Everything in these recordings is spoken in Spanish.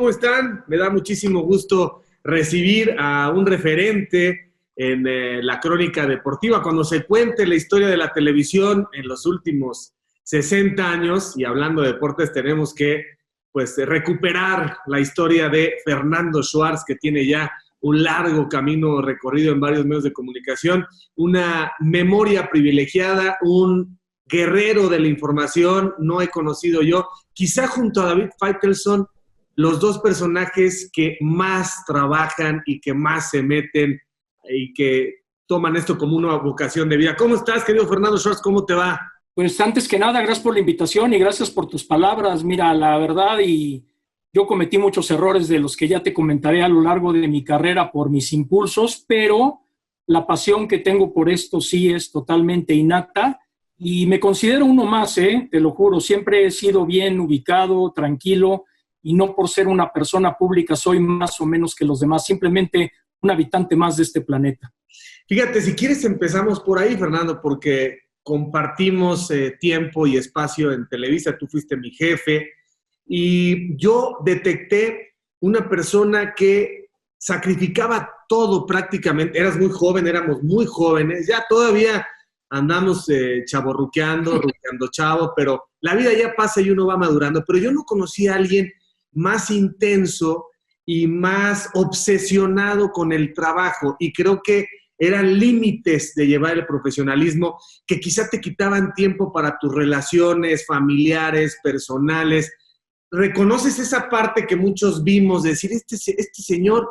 ¿cómo están? Me da muchísimo gusto recibir a un referente en la crónica deportiva. Cuando se cuente la historia de la televisión en los últimos 60 años, y hablando de deportes, tenemos que recuperar la historia de Fernando Schwartz, que tiene ya un largo camino recorrido en varios medios de comunicación, una memoria privilegiada, un guerrero de la información. No he conocido yo, quizá junto a David Faitelson, los dos personajes que más trabajan y que más se meten y que toman esto como una vocación de vida. ¿Cómo estás, querido Fernando Schwartz? ¿Cómo te va? Pues antes que nada, gracias por la invitación y gracias por tus palabras. Mira, la verdad, y yo cometí muchos errores de los que ya te comentaré a lo largo de mi carrera por mis impulsos, pero la pasión que tengo por esto sí es totalmente innata y me considero uno más, te lo juro. Siempre he sido bien ubicado, tranquilo, y no por ser una persona pública soy más o menos que los demás, simplemente un habitante más de este planeta. Fíjate, si quieres empezamos por ahí, Fernando, porque compartimos tiempo y espacio en Televisa, tú fuiste mi jefe, y yo detecté una persona que sacrificaba todo prácticamente. Eras muy joven, éramos muy jóvenes, ya todavía andamos chavorruqueando, ruqueando chavo, pero la vida ya pasa y uno va madurando. Pero yo no conocí a alguien más intenso y más obsesionado con el trabajo, y creo que eran límites de llevar el profesionalismo que quizá te quitaban tiempo para tus relaciones familiares, personales. ¿Reconoces esa parte que muchos vimos, de decir, este señor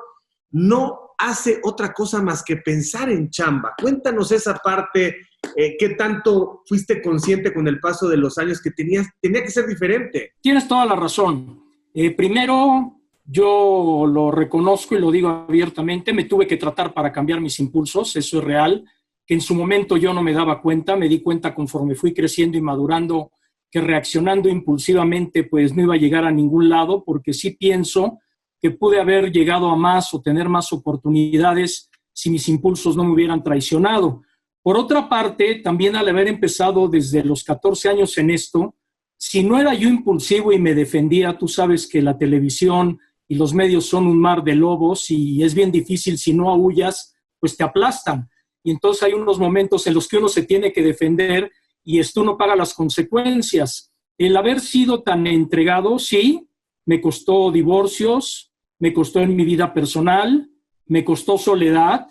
no hace otra cosa más que pensar en chamba? Cuéntanos esa parte, ¿qué tanto fuiste consciente con el paso de los años que tenía que ser diferente? Tienes toda la razón. Primero, yo lo reconozco y lo digo abiertamente, me tuve que tratar para cambiar mis impulsos, eso es real, que en su momento yo no me daba cuenta, me di cuenta conforme fui creciendo y madurando, que reaccionando impulsivamente pues no iba a llegar a ningún lado, porque sí pienso que pude haber llegado a más o tener más oportunidades si mis impulsos no me hubieran traicionado. Por otra parte, también al haber empezado desde los 14 años en esto, si no era yo impulsivo y me defendía, tú sabes que la televisión y los medios son un mar de lobos y es bien difícil, si no aúllas, pues te aplastan. Y entonces hay unos momentos en los que uno se tiene que defender y esto uno paga las consecuencias. El haber sido tan entregado, sí, me costó divorcios, me costó en mi vida personal, me costó soledad,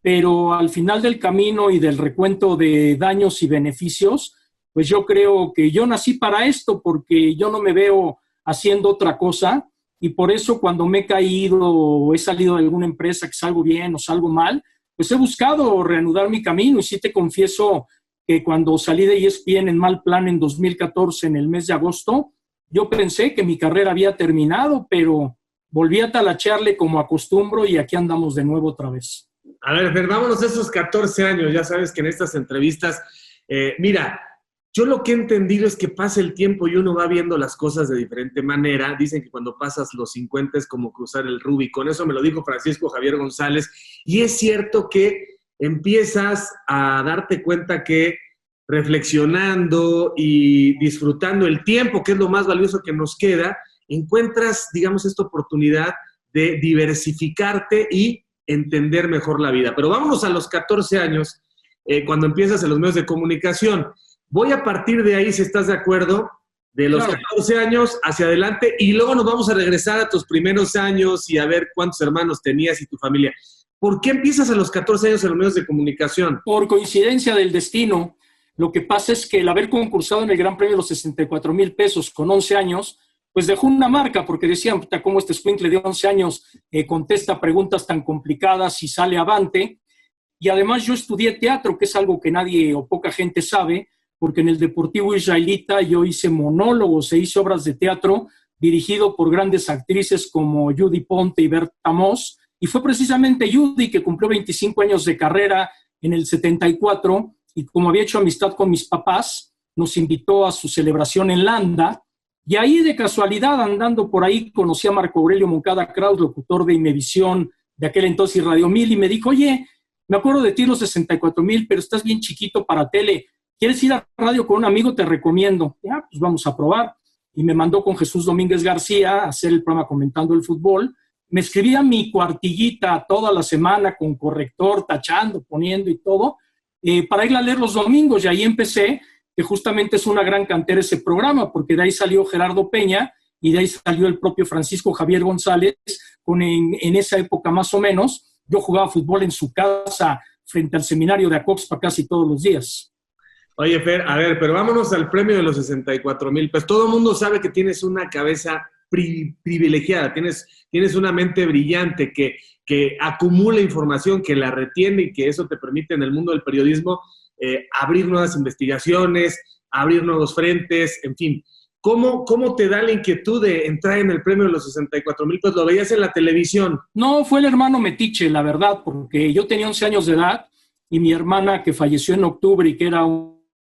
pero al final del camino y del recuento de daños y beneficios, pues yo creo que yo nací para esto, porque yo no me veo haciendo otra cosa, y por eso cuando me he caído o he salido de alguna empresa que salgo bien o salgo mal, pues he buscado reanudar mi camino. Y sí te confieso que cuando salí de ESPN en mal plan en 2014, en el mes de agosto, yo pensé que mi carrera había terminado, pero volví a talachearle como acostumbro y aquí andamos de nuevo otra vez. A ver, Fer, vámonos a esos 14 años. Ya sabes que en estas entrevistas, mira, yo lo que he entendido es que pasa el tiempo y uno va viendo las cosas de diferente manera. Dicen que cuando pasas los 50 es como cruzar el Rubicón. Eso me lo dijo Francisco Javier González. Y es cierto que empiezas a darte cuenta que reflexionando y disfrutando el tiempo, que es lo más valioso que nos queda, encuentras, digamos, esta oportunidad de diversificarte y entender mejor la vida. Pero vámonos a los 14 años, cuando empiezas en los medios de comunicación. Voy a partir de ahí, si estás de acuerdo, de los 14 años hacia adelante, y luego nos vamos a regresar a tus primeros años y a ver cuántos hermanos tenías y tu familia. ¿Por qué empiezas a los 14 años en los medios de comunicación? Por coincidencia del destino. Lo que pasa es que el haber concursado en el Gran Premio de los 64,000 pesos con 11 años, pues dejó una marca, porque decían, ¿cómo este escuincle de 11 años contesta preguntas tan complicadas y sale avante? Y además yo estudié teatro, que es algo que nadie o poca gente sabe, porque en el Deportivo Israelita yo hice monólogos e hice obras de teatro dirigido por grandes actrices como Judy Ponte y Berta Moss, y fue precisamente Judy que cumplió 25 años de carrera en el 74, y como había hecho amistad con mis papás, nos invitó a su celebración en Landa, y ahí de casualidad, andando por ahí, conocí a Marco Aurelio Moncada Kraus, locutor de Imevisión de aquel entonces y Radio 1000, y me dijo, oye, me acuerdo de ti los 64,000, pero estás bien chiquito para tele, ¿quieres ir a radio con un amigo? Te recomiendo. Ya, pues vamos a probar. y me mandó con Jesús Domínguez García a hacer el programa Comentando el Fútbol. Me escribía mi cuartillita toda la semana con corrector, tachando, poniendo y todo, para ir a leer los domingos, y ahí empecé, que justamente es una gran cantera ese programa, porque de ahí salió Gerardo Peña y de ahí salió el propio Francisco Javier González, en esa época más o menos, yo jugaba fútbol en su casa frente al seminario de Acoxpa casi todos los días. Oye, Fer, a ver, pero vámonos al premio de los 64,000. Pues todo el mundo sabe que tienes una cabeza privilegiada, tienes una mente brillante que acumula información, que la retiene y que eso te permite en el mundo del periodismo abrir nuevas investigaciones, abrir nuevos frentes, en fin. ¿Cómo te da la inquietud de entrar en el premio de los 64,000? Pues lo veías en la televisión. No, fue el hermano Metiche, la verdad, porque yo tenía 11 años de edad y mi hermana, que falleció en octubre y que era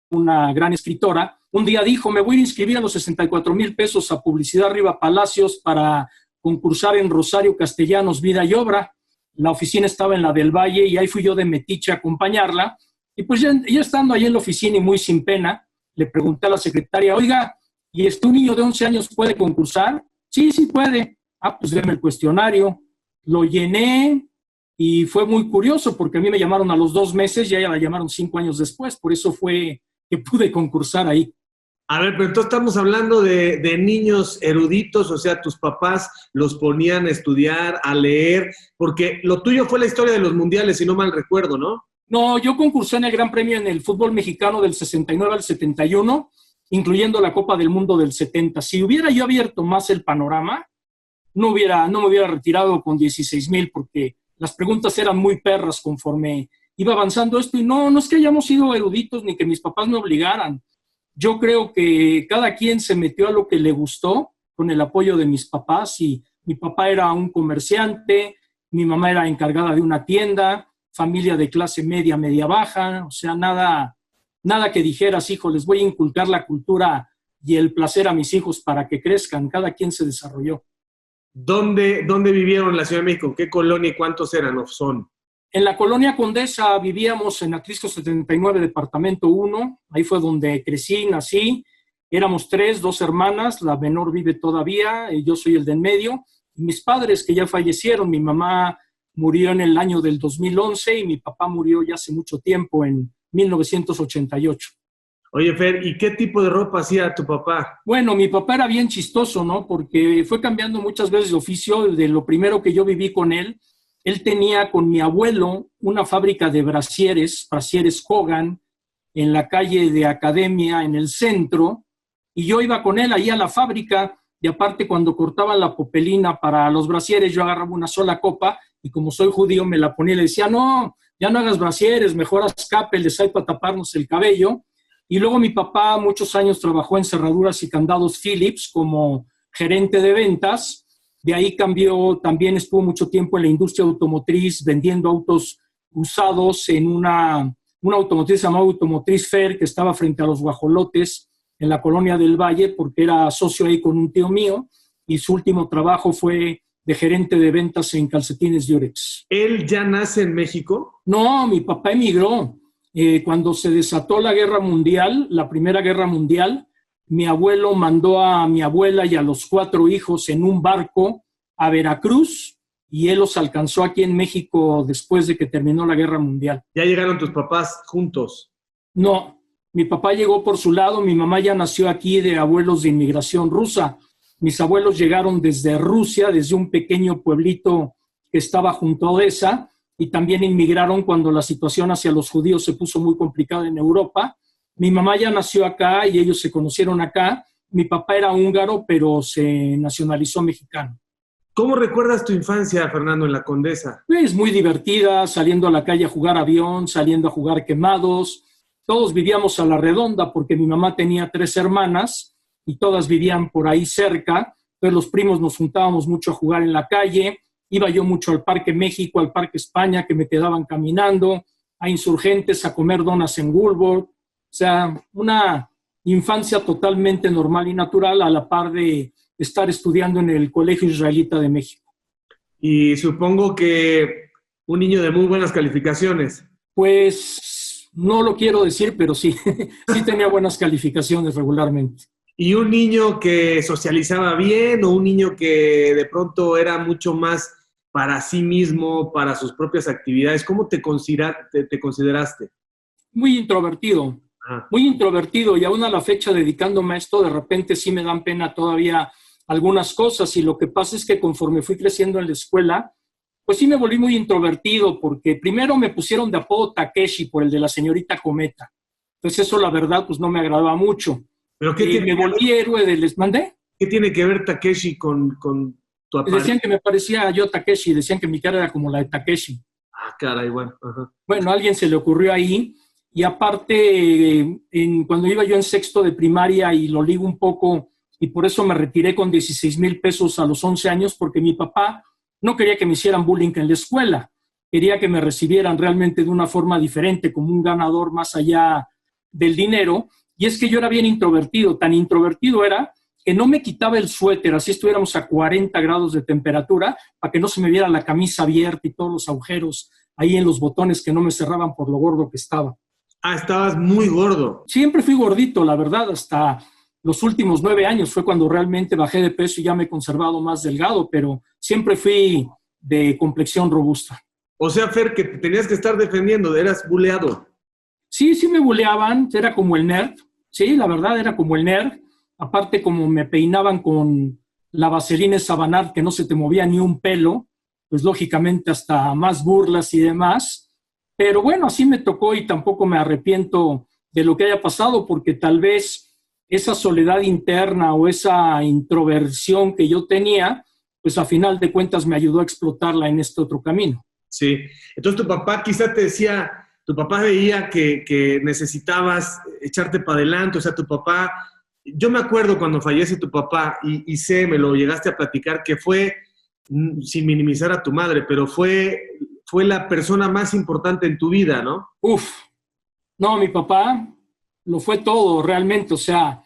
una gran escritora, un día dijo, me voy a inscribir a los 64,000 pesos a Publicidad Riva Palacios para concursar en Rosario Castellanos, Vida y Obra. La oficina estaba en la del Valle y ahí fui yo de metiche a acompañarla. Y pues ya estando ahí en la oficina y muy sin pena, le pregunté a la secretaria, oiga, ¿y un niño de 11 años puede concursar? Sí, sí puede. Ah, pues déme el cuestionario. Lo llené y fue muy curioso porque a mí me llamaron a los 2 meses y a ella la llamaron 5 años después. Por eso fue que pude concursar ahí. A ver, pero entonces estamos hablando de niños eruditos, o sea, tus papás los ponían a estudiar, a leer, porque lo tuyo fue la historia de los mundiales, si no mal recuerdo, ¿no? No, yo concursé en el Gran Premio en el fútbol mexicano del 69 al 71, incluyendo la Copa del Mundo del 70. Si hubiera yo abierto más el panorama, no me hubiera retirado con 16,000 porque las preguntas eran muy perras conforme iba avanzando esto. Y no es que hayamos sido eruditos ni que mis papás me obligaran. Yo creo que cada quien se metió a lo que le gustó con el apoyo de mis papás, y mi papá era un comerciante, mi mamá era encargada de una tienda, familia de clase media, media baja, o sea, nada que dijeras, hijo, les voy a inculcar la cultura y el placer a mis hijos para que crezcan. Cada quien se desarrolló. ¿Dónde vivieron en la Ciudad de México? ¿Qué colonia y cuántos eran o son? En la colonia Condesa vivíamos en Atlisco 79, departamento 1. Ahí fue donde crecí, nací. Éramos 3, 2 hermanas. La menor vive todavía, yo soy el de en medio. Y mis padres, que ya fallecieron, mi mamá murió en el año del 2011 y mi papá murió ya hace mucho tiempo, en 1988. Oye, Fer, ¿y qué tipo de ropa hacía tu papá? Bueno, mi papá era bien chistoso, ¿no? Porque fue cambiando muchas veces de oficio. De lo primero que yo viví con él tenía con mi abuelo una fábrica de brasieres Hogan, en la calle de Academia, en el centro, y yo iba con él ahí a la fábrica, y aparte cuando cortaban la popelina para los brasieres, yo agarraba una sola copa, y como soy judío me la ponía y le decía, no, ya no hagas brasieres, mejor haz capeles ahí para taparnos el cabello. Y luego mi papá muchos años trabajó en cerraduras y candados Philips como gerente de ventas. De ahí cambió, también estuvo mucho tiempo en la industria automotriz vendiendo autos usados en una automotriz llamada Automotriz Fair, que estaba frente a los Guajolotes en la colonia del Valle, porque era socio ahí con un tío mío, y su último trabajo fue de gerente de ventas en calcetines Durex. ¿Él ya nace en México? No, mi papá emigró. Cuando se desató la guerra mundial, la Primera Guerra Mundial, mi abuelo mandó a mi abuela y a los 4 hijos en un barco a Veracruz, y él los alcanzó aquí en México después de que terminó la Guerra Mundial. ¿Ya llegaron tus papás juntos? No, mi papá llegó por su lado, mi mamá ya nació aquí de abuelos de inmigración rusa. Mis abuelos llegaron desde Rusia, desde un pequeño pueblito que estaba junto a Odessa, y también inmigraron cuando la situación hacia los judíos se puso muy complicada en Europa. Mi mamá ya nació acá y ellos se conocieron acá. Mi papá era húngaro, pero se nacionalizó mexicano. ¿Cómo recuerdas tu infancia, Fernando, en la Condesa? Pues muy divertida, saliendo a la calle a jugar avión, saliendo a jugar quemados. Todos vivíamos a la redonda porque mi mamá tenía 3 hermanas y todas vivían por ahí cerca. Entonces los primos nos juntábamos mucho a jugar en la calle. Iba yo mucho al Parque México, al Parque España, que me quedaban caminando, a Insurgentes, a comer donas en Woolworth. O sea, una infancia totalmente normal y natural, a la par de estar estudiando en el Colegio Israelita de México. Y supongo que un niño de muy buenas calificaciones. Pues no lo quiero decir, pero sí, sí tenía buenas calificaciones regularmente. ¿Y un niño que socializaba bien o un niño que de pronto era mucho más para sí mismo, para sus propias actividades? ¿Cómo te consideraste? Muy introvertido, Ajá. muy introvertido y aún a la fecha dedicándome a esto, de repente sí me dan pena todavía algunas cosas y lo que pasa es que conforme fui creciendo en la escuela, pues sí me volví muy introvertido porque primero me pusieron de apodo Takeshi por el de la señorita Cometa. Entonces eso la verdad pues no me agradaba mucho. ¿Pero qué Me volví héroe del... ¿Les mandé? qué tiene que ver Takeshi con tu Decían apariencia? que me parecía yo Takeshi, decían que mi cara era como la de Takeshi. Ah, caray, bueno. Ajá. Bueno, a alguien se le ocurrió ahí y aparte, cuando iba yo en sexto de primaria y lo ligo un poco y por eso me retiré con 16,000 pesos a los 11 años porque mi papá no quería que me hicieran bullying en la escuela, quería que me recibieran realmente de una forma diferente, como un ganador más allá del dinero. Y es que yo era bien introvertido, tan introvertido era que no me quitaba el suéter, así estuviéramos a 40 grados de temperatura, para que no se me viera la camisa abierta y todos los agujeros ahí en los botones que no me cerraban por lo gordo que estaba. Ah, estabas muy gordo. Siempre fui gordito, la verdad, hasta los últimos 9 años fue cuando realmente bajé de peso y ya me he conservado más delgado, pero siempre fui de complexión robusta. O sea, Fer, que te tenías que estar defendiendo, eras buleado. Sí, sí me buleaban, era como el nerd, sí, la verdad era como el nerd, aparte como me peinaban con la vaselina Sabanart que no se te movía ni un pelo, pues lógicamente hasta más burlas y demás, pero bueno, así me tocó y tampoco me arrepiento de lo que haya pasado porque tal vez esa soledad interna o esa introversión que yo tenía, pues a final de cuentas me ayudó a explotarla en este otro camino. Sí. Entonces tu papá quizá te decía, tu papá veía que necesitabas echarte para adelante, o sea, tu papá, yo me acuerdo cuando fallece tu papá y sé, me lo llegaste a platicar, que fue, sin minimizar a tu madre, pero fue la persona más importante en tu vida, ¿no? Uf, no, mi papá lo fue todo realmente, o sea,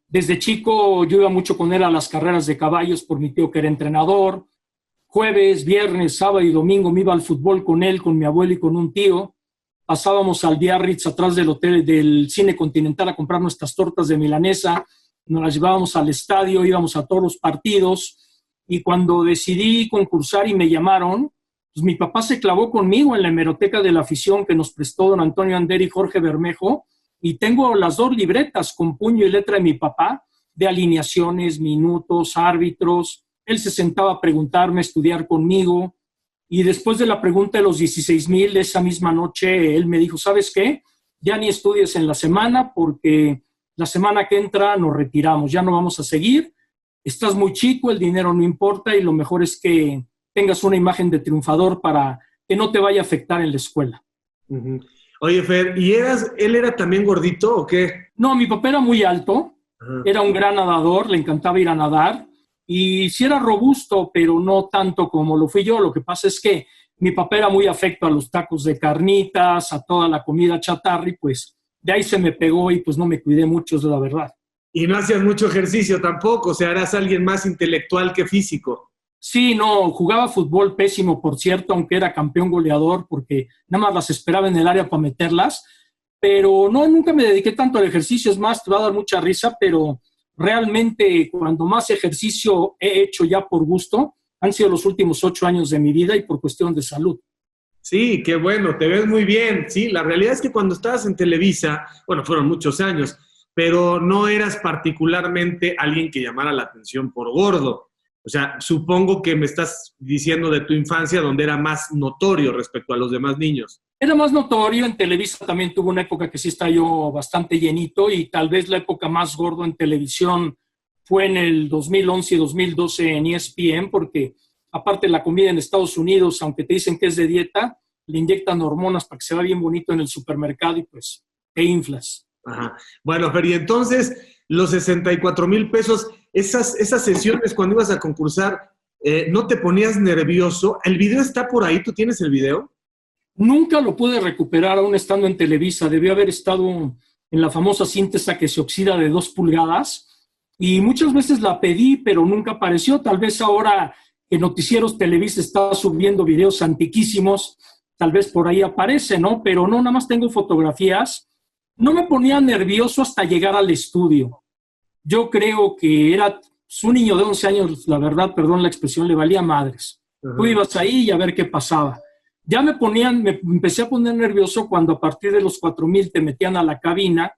desde chico yo iba mucho con él a las carreras de caballos por mi tío que era entrenador. Jueves, viernes, sábado y domingo me iba al fútbol con él, con mi abuelo y con un tío. Pasábamos al Biarritz atrás del hotel del Cine Continental a comprar nuestras tortas de milanesa. Nos las llevábamos al estadio, íbamos a todos los partidos. Y cuando decidí concursar y me llamaron, pues mi papá se clavó conmigo en la hemeroteca de la afición que nos prestó don Antonio Ander y Jorge Bermejo. Y tengo las dos libretas con puño y letra de mi papá, de alineaciones, minutos, árbitros. Él se sentaba a preguntarme, a estudiar conmigo. Y después de la pregunta de los 16,000, esa misma noche, él me dijo, ¿sabes qué? Ya ni estudies en la semana porque la semana que entra nos retiramos, ya no vamos a seguir. Estás muy chico, el dinero no importa y lo mejor es que tengas una imagen de triunfador para que no te vaya a afectar en la escuela. Uh-huh. Oye, Fer, él era también gordito o qué? No, mi papá era muy alto, Ajá. era un gran nadador, le encantaba ir a nadar y sí era robusto, pero no tanto como lo fui yo. Lo que pasa es que mi papá era muy afecto a los tacos de carnitas, a toda la comida chatarra y pues de ahí se me pegó y pues no me cuidé mucho, es la verdad. Y no hacías mucho ejercicio tampoco, o sea, eras alguien más intelectual que físico. Sí, no, jugaba fútbol pésimo, por cierto, aunque era campeón goleador, porque nada más las esperaba en el área para meterlas, pero no, nunca me dediqué tanto al ejercicio, es más, te va a dar mucha risa, pero realmente cuando más ejercicio he hecho ya por gusto, han sido los últimos 8 años de mi vida y por cuestión de salud. Sí, qué bueno, te ves muy bien. Sí, la realidad es que cuando estabas en Televisa, bueno, fueron muchos años, pero no eras particularmente alguien que llamara la atención por gordo. O sea, supongo que me estás diciendo de tu infancia donde era más notorio respecto a los demás niños. Era más notorio, en Televisa también tuvo una época que sí está yo bastante llenito y tal vez la época más gordo en televisión fue en el 2011 y 2012 en ESPN, porque aparte la comida en Estados Unidos, aunque te dicen que es de dieta, le inyectan hormonas para que se vea bien bonito en el supermercado y pues te inflas. Ajá. Bueno, Fer, y entonces los 64,000 pesos, esas sesiones cuando ibas a concursar, ¿no te ponías nervioso? ¿El video está por ahí? ¿Tú tienes el video? Nunca lo pude recuperar aún estando en Televisa. Debió haber estado en la famosa cinta esa que se oxida de 2 pulgadas y muchas veces la pedí, pero nunca apareció. Tal vez ahora que Noticieros Televisa está subiendo videos antiquísimos, tal vez por ahí aparece, ¿no? Pero no, nada más tengo fotografías. No me ponía nervioso hasta llegar al estudio. yo creo que era pues, un niño de 11 años, la verdad, perdón la expresión, le valía madres. Tú ibas ahí y a ver qué pasaba. Ya me empecé a poner nervioso cuando a partir de los 4,000 te metían a la cabina,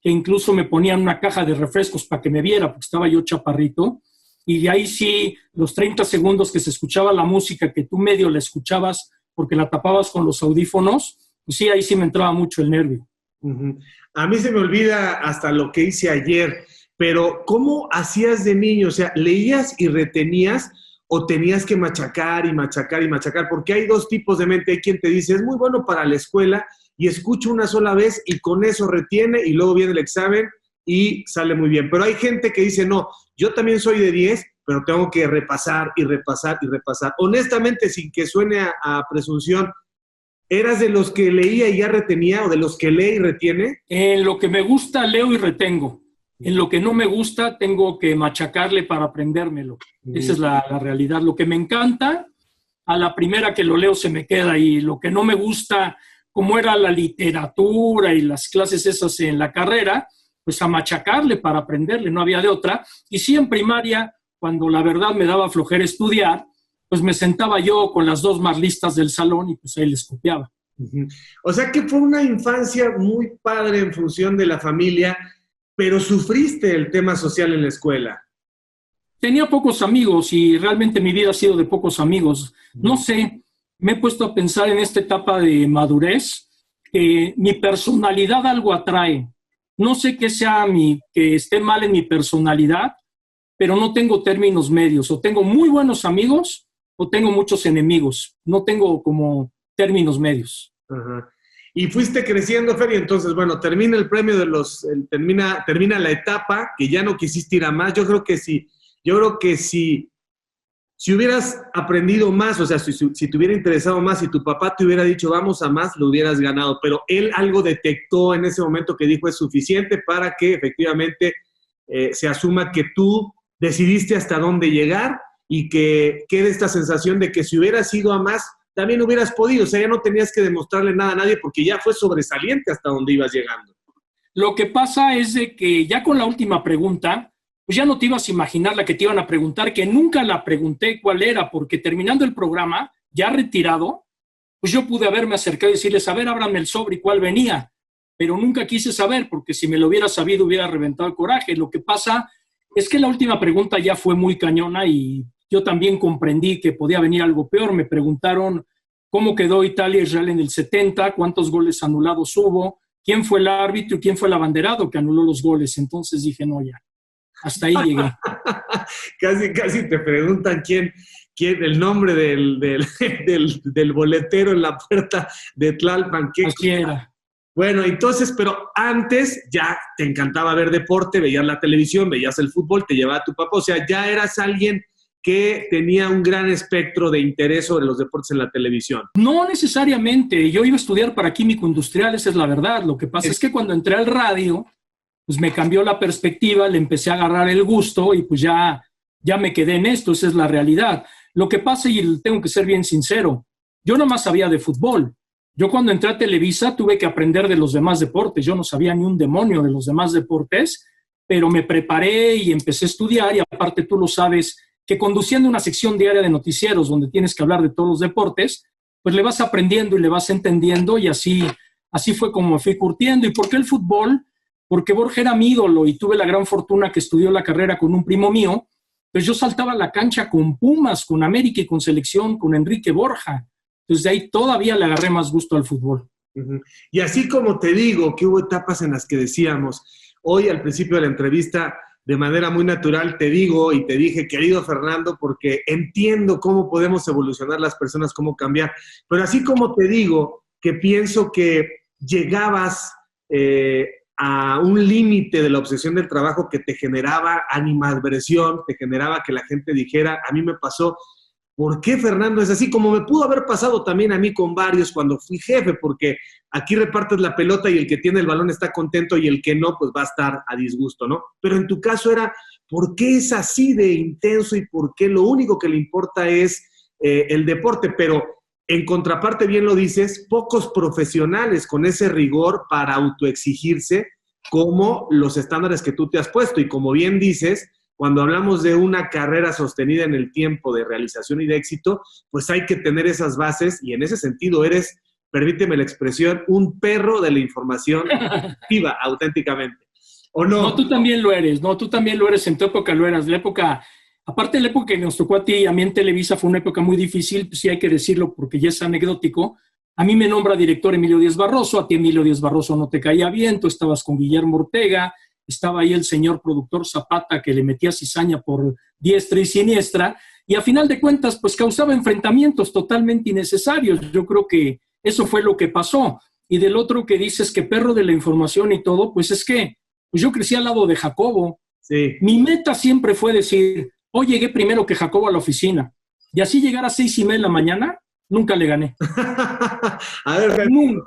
que incluso me ponían una caja de refrescos para que me viera, porque estaba yo chaparrito, y de ahí sí, los 30 segundos que se escuchaba la música, que tú medio la escuchabas porque la tapabas con los audífonos, pues sí, ahí sí me entraba mucho el nervio. Uh-huh. A mí se me olvida hasta lo que hice ayer, pero ¿cómo hacías de niño? O sea, ¿leías y retenías o tenías que machacar y machacar y machacar? Porque hay dos tipos de mente. Hay quien te dice, es muy bueno para la escuela y escucha una sola vez y con eso retiene y luego viene el examen y sale muy bien. Pero hay gente que dice, no, yo también soy de 10, pero tengo que repasar y repasar y repasar. Honestamente, sin que suene a presunción, ¿eras de los que leía y ya retenía o de los que lee y retiene? En lo que me gusta, leo y retengo. En lo que no me gusta, tengo que machacarle para aprendérmelo. Esa es la realidad. Lo que me encanta, a la primera que lo leo se me queda, y lo que no me gusta, como era la literatura y las clases esas en la carrera, pues a machacarle para aprenderle, no había de otra. Y sí, en primaria, cuando la verdad me daba flojera estudiar, pues me sentaba yo con las dos más listas del salón y pues ahí les copiaba. Uh-huh. O sea que fue una infancia muy padre en función de la familia, pero sufriste el tema social en la escuela. Tenía pocos amigos y realmente mi vida ha sido de pocos amigos. No sé, me he puesto a pensar en esta etapa de madurez, que mi personalidad algo atrae. No sé qué sea que esté mal en mi personalidad, pero no tengo términos medios. O tengo muy buenos amigos o tengo muchos enemigos. No tengo como términos medios. Uh-huh. Y fuiste creciendo, Fer, y entonces, bueno, termina el premio termina la etapa que ya no quisiste ir a más. Yo creo que si hubieras aprendido más, o sea, si te hubiera interesado más, si tu papá te hubiera dicho vamos a más, lo hubieras ganado. Pero él algo detectó en ese momento que dijo es suficiente para que efectivamente se asuma que tú decidiste hasta dónde llegar y que quede esta sensación de que si hubieras ido a más, también hubieras podido. O sea, ya no tenías que demostrarle nada a nadie porque ya fue sobresaliente hasta donde ibas llegando. Lo que pasa es de que ya con la última pregunta, pues ya no te ibas a imaginar la que te iban a preguntar, que nunca la pregunté cuál era, porque terminando el programa, ya retirado, pues yo pude haberme acercado y decirles, a ver, ábrame el sobre y cuál venía, pero nunca quise saber, porque si me lo hubiera sabido hubiera reventado el coraje. Lo que pasa es que la última pregunta ya fue muy cañona y yo también comprendí que podía venir algo peor. Me preguntaron cómo quedó Italia-Israel en el 70, cuántos goles anulados hubo, quién fue el árbitro y quién fue el abanderado que anuló los goles. Entonces dije, no, ya, hasta ahí llegué. Casi te preguntan quién el nombre del boletero en la puerta de Tlalpan. Así era. Bueno, entonces, pero antes ya te encantaba ver deporte, veías la televisión, veías el fútbol, te llevaba tu papá, o sea, ya eras alguien que tenía un gran espectro de interés sobre los deportes en la televisión. No necesariamente, yo iba a estudiar para químico industrial, esa es la verdad. Lo que pasa es que cuando entré al radio, pues me cambió la perspectiva, le empecé a agarrar el gusto y pues ya me quedé en esto, esa es la realidad. Lo que pasa, y tengo que ser bien sincero, yo nomás sabía de fútbol. Yo cuando entré a Televisa tuve que aprender de los demás deportes. Yo no sabía ni un demonio de los demás deportes, pero me preparé y empecé a estudiar y aparte tú lo sabes, que conduciendo una sección diaria de noticieros donde tienes que hablar de todos los deportes, pues le vas aprendiendo y le vas entendiendo y así fue como me fui curtiendo. ¿Y por qué el fútbol? Porque Borja era mi ídolo y tuve la gran fortuna que estudió la carrera con un primo mío, pues yo saltaba a la cancha con Pumas, con América y con selección, con Enrique Borja. Entonces de ahí todavía le agarré más gusto al fútbol. Uh-huh. Y así como te digo que hubo etapas en las que decíamos, hoy al principio de la entrevista, de manera muy natural te digo y te dije, querido Fernando, porque entiendo cómo podemos evolucionar las personas, cómo cambiar, pero así como te digo que pienso que llegabas a un límite de la obsesión del trabajo que te generaba animadversión, te generaba que la gente dijera, a mí me pasó. ¿Por qué, Fernando, es así? Como me pudo haber pasado también a mí con varios cuando fui jefe, porque aquí repartes la pelota y el que tiene el balón está contento y el que no, pues va a estar a disgusto, ¿no? Pero en tu caso era, ¿por qué es así de intenso y por qué lo único que le importa es el deporte? Pero en contraparte, bien lo dices, pocos profesionales con ese rigor para autoexigirse como los estándares que tú te has puesto. Y como bien dices, cuando hablamos de una carrera sostenida en el tiempo de realización y de éxito, pues hay que tener esas bases y en ese sentido eres, permíteme la expresión, un perro de la información viva, auténticamente. ¿O no? No, tú también lo eres, no, tú también lo eres, en tu época lo eras. La época, aparte de la época que nos tocó a ti y a mí en Televisa, fue una época muy difícil, pues sí hay que decirlo porque ya es anecdótico. A mí me nombra director Emilio Díaz Barroso, a ti Emilio Díaz Barroso no te caía bien, tú estabas con Guillermo Ortega, estaba ahí el señor productor Zapata que le metía cizaña por diestra y siniestra, y a final de cuentas pues causaba enfrentamientos totalmente innecesarios. Yo creo que eso fue lo que pasó. Y del otro que dices que perro de la información y todo, pues es que pues yo crecí al lado de Jacobo. Sí. Mi meta siempre fue decir, hoy llegué primero que Jacobo a la oficina, y así llegar a 6:30 de la mañana, nunca le gané. A ver, Nunca.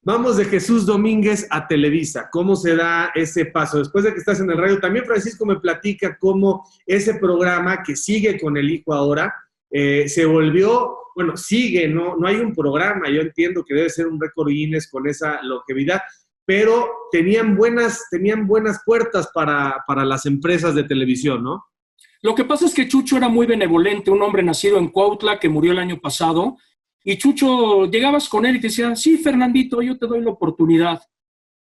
vamos de Jesús Domínguez a Televisa. ¿Cómo se da ese paso? Después de que estás en el radio, también Francisco me platica cómo ese programa que sigue con el hijo ahora se volvió, bueno, sigue, no hay un programa. Yo entiendo que debe ser un récord Guinness con esa longevidad, pero tenían buenas puertas para las empresas de televisión, ¿no? Lo que pasa es que Chucho era muy benevolente, un hombre nacido en Cuautla que murió el año pasado, y Chucho, llegabas con él y te decía, sí, Fernandito, yo te doy la oportunidad.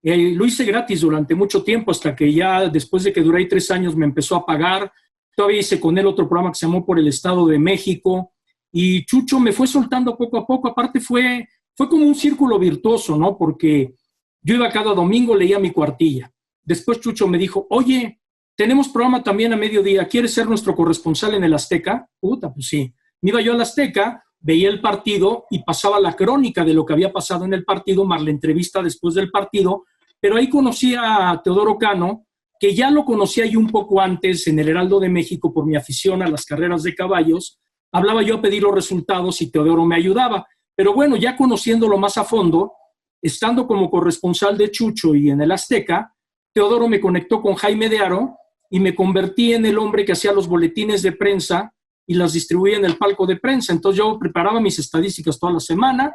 Lo hice gratis durante mucho tiempo, hasta que ya después de que duré 3 años me empezó a pagar. Todavía hice con él otro programa que se llamó Por el Estado de México, y Chucho me fue soltando poco a poco. Aparte fue como un círculo virtuoso, ¿no? Porque yo iba cada domingo, leía mi cuartilla. Después Chucho me dijo, oye, tenemos programa también a mediodía, ¿quieres ser nuestro corresponsal en el Azteca? Puta, pues sí. Me iba yo al Azteca, veía el partido y pasaba la crónica de lo que había pasado en el partido, más la entrevista después del partido, pero ahí conocí a Teodoro Cano, que ya lo conocía yo un poco antes en el Heraldo de México por mi afición a las carreras de caballos. Hablaba yo a pedir los resultados y Teodoro me ayudaba. Pero bueno, ya conociéndolo más a fondo, estando como corresponsal de Chucho y en el Azteca, Teodoro me conectó con Jaime de Haro y me convertí en el hombre que hacía los boletines de prensa y las distribuía en el palco de prensa. Entonces yo preparaba mis estadísticas toda la semana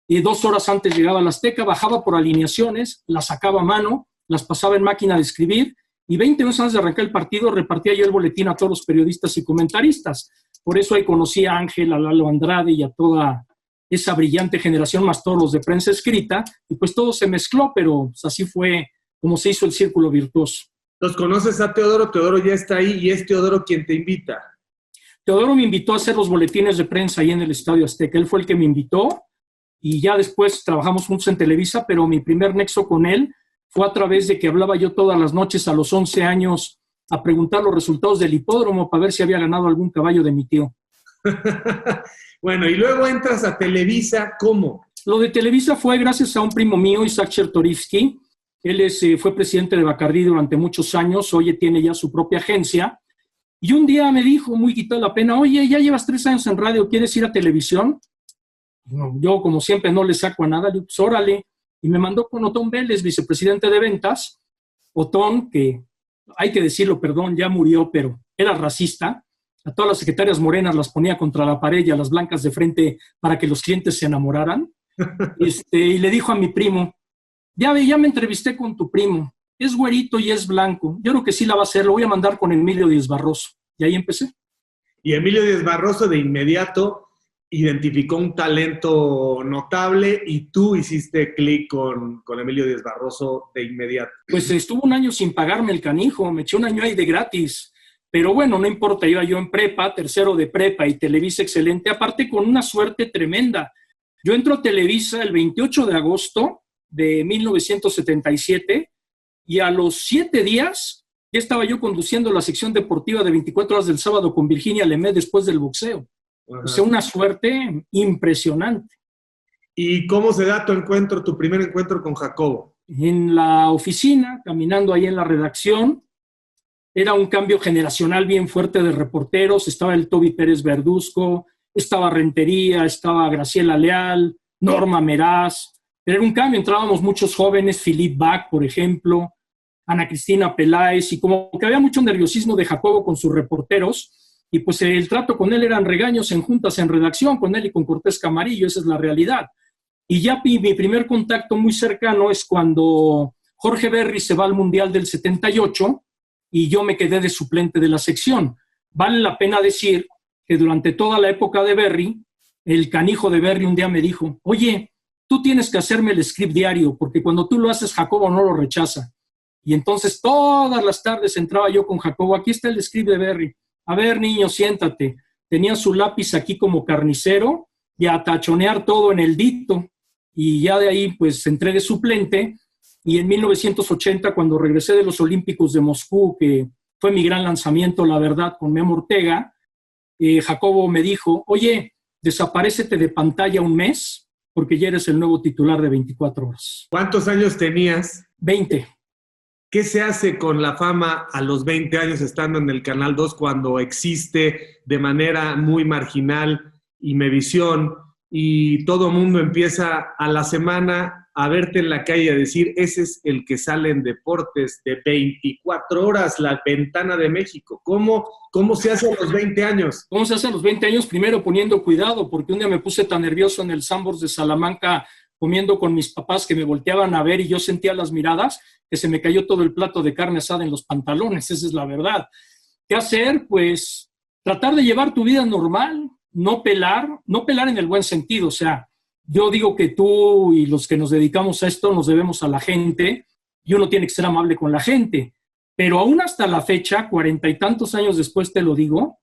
y 2 horas antes llegaba al Azteca, bajaba por alineaciones, las sacaba a mano, las pasaba en máquina de escribir y 20 minutos antes de arrancar el partido repartía yo el boletín a todos los periodistas y comentaristas. Por eso ahí conocí a Ángel, a Lalo Andrade y a toda esa brillante generación, más todos los de prensa escrita, y pues todo se mezcló, pero pues, así fue como se hizo el círculo virtuoso. ¿Los conoces a Teodoro? Teodoro ya está ahí y es Teodoro quien te invita. Teodoro me invitó a hacer los boletines de prensa ahí en el Estadio Azteca. Él fue el que me invitó y ya después trabajamos juntos en Televisa, pero mi primer nexo con él fue a través de que hablaba yo todas las noches a los 11 años a preguntar los resultados del hipódromo para ver si había ganado algún caballo de mi tío. Bueno, y luego entras a Televisa, ¿cómo? Lo de Televisa fue gracias a un primo mío, Isaac Chertorivsky. Él fue presidente de Bacardí durante muchos años, hoy tiene ya su propia agencia. Y un día me dijo, muy quitado la pena, oye, ya llevas 3 años en radio, ¿quieres ir a televisión? No, yo, como siempre, no le saco a nada, le digo, pues órale. Y me mandó con Otón Vélez, vicepresidente de ventas. Otón, que hay que decirlo, perdón, ya murió, pero era racista. A todas las secretarias morenas las ponía contra la pared y a las blancas de frente para que los clientes se enamoraran. Y le dijo a mi primo, ya me entrevisté con tu primo, es güerito y es blanco, yo creo que sí la va a hacer, lo voy a mandar con Emilio Díaz Barroso. Y ahí empecé. Y Emilio Díaz Barroso de inmediato identificó un talento notable y tú hiciste clic con Emilio Díaz Barroso de inmediato. Pues estuvo 1 año sin pagarme el canijo, me eché 1 año ahí de gratis. Pero bueno, no importa, iba yo en prepa, tercero de prepa y Televisa excelente, aparte con una suerte tremenda. Yo entro a Televisa el 28 de agosto de 1977 y a los 7 días ya estaba yo conduciendo la sección deportiva de 24 horas del sábado con Virginia Lemé después del boxeo. Ajá. O sea, una suerte impresionante. ¿Y cómo se da tu primer encuentro con Jacobo? En la oficina, caminando ahí en la redacción. Era un cambio generacional bien fuerte de reporteros. Estaba el Toby Pérez Verduzco, estaba Rentería, estaba Graciela Leal, Norma Meraz. Era un cambio, entrábamos muchos jóvenes, Philippe Bach, por ejemplo, Ana Cristina Peláez, y como que había mucho nerviosismo de Jacobo con sus reporteros, y pues el trato con él eran regaños en juntas, en redacción, con él y con Cortés Camarillo, esa es la realidad. Y ya mi primer contacto muy cercano es cuando Jorge Berry se va al Mundial del 78 y yo me quedé de suplente de la sección. Vale la pena decir que durante toda la época de Berry, el canijo de Berry un día me dijo, oye, tú tienes que hacerme el script diario, porque cuando tú lo haces, Jacobo no lo rechaza. Y entonces todas las tardes entraba yo con Jacobo, aquí está el script de Berry. A ver, niño, siéntate. Tenía su lápiz aquí como carnicero y a tachonear todo en el dicto. Y ya de ahí, pues, entré de suplente. Y en 1980, cuando regresé de los Olímpicos de Moscú, que fue mi gran lanzamiento, la verdad, con Memo Ortega, Jacobo me dijo, oye, desaparécete de pantalla un mes, porque ya eres el nuevo titular de 24 horas. ¿Cuántos años tenías? 20. ¿Qué se hace con la fama a los 20 años estando en el Canal 2 cuando existe de manera muy marginal Imevisión y todo el mundo empieza a la semana a verte en la calle a decir, ese es el que sale en deportes de 24 horas, la ventana de México? ¿Cómo se hace a los 20 años? ¿Cómo se hace a los 20 años? Primero poniendo cuidado, porque un día me puse tan nervioso en el Sambors de Salamanca comiendo con mis papás que me volteaban a ver y yo sentía las miradas, que se me cayó todo el plato de carne asada en los pantalones, esa es la verdad. ¿Qué hacer? Pues tratar de llevar tu vida normal, no pelar en el buen sentido. O sea, yo digo que tú y los que nos dedicamos a esto nos debemos a la gente y uno tiene que ser amable con la gente. Pero aún hasta la fecha, 40 y tantos años después te lo digo,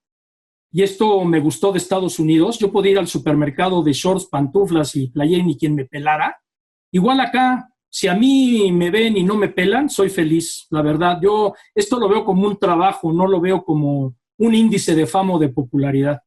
y esto me gustó de Estados Unidos, yo podía ir al supermercado de shorts, pantuflas y playera y quien me pelara. Igual acá, si a mí me ven y no me pelan, soy feliz, la verdad. Yo esto lo veo como un trabajo, no lo veo como un índice de fama o de popularidad.